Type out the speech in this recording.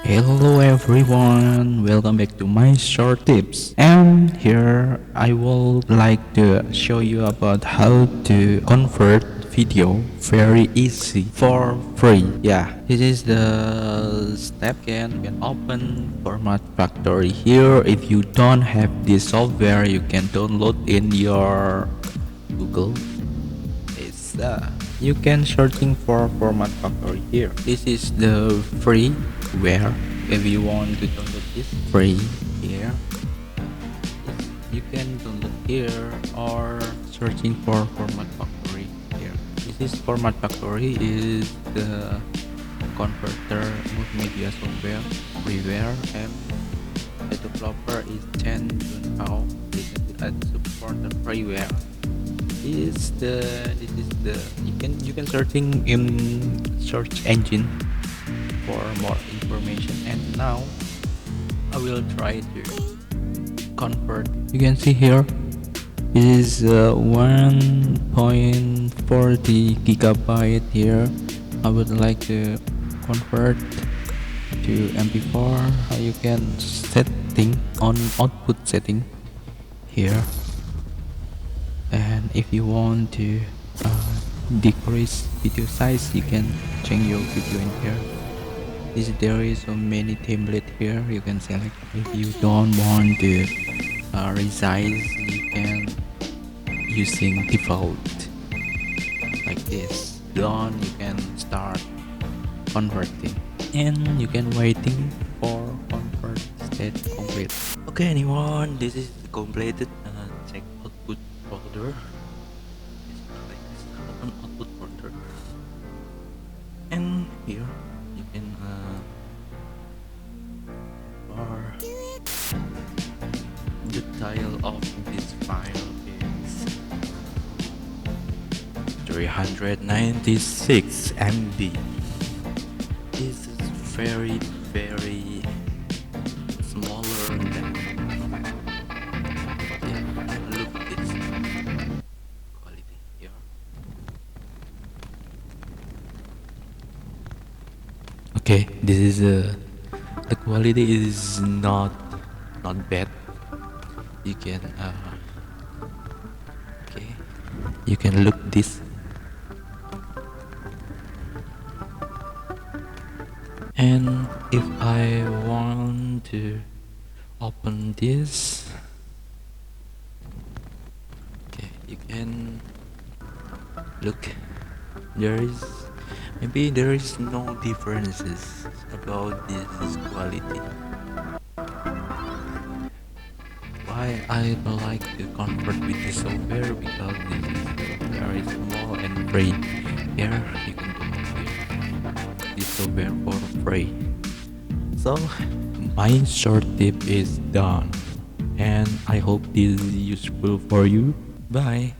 Hello everyone, welcome back to my short tips. And here I would like to show you about how to convert video very easy for free. Yeah, this is the step. You can open Format Factory here. If you don't have this software, you can download in your Google. You can searching for Format Factory here. This is the freeware. If you want to download this free here, you can download here or searching for Format Factory here. This is Format Factory is the converter multimedia software freeware, and the developer is Chen Junhao. This is the supported freeware. This is the you can searching in search engine for more information. And now I will try to convert. You can see here is 1.40 gigabyte here. I would like to convert to MP4. You can setting on output setting here. And if you want to decrease video size, you can change your video in here. There is so many template here. You can select. If you don't want to resize, you can using default like this. Then you can start converting, and you can waiting for convert state complete. Okay, anyone, this is completed. Check output folder. Open output folder, and here you can or the title of this file is 396 MB. This is very smaller than look this quality here. Okay, this is the quality is not bad. You can okay, you can look this. And if I want to open this, okay, you can look. There is no differences about this quality. Why I like to convert with this software? Because this is very small and free. Here you can do this software for free. So my short tip is done, and I hope this is useful for you. Bye.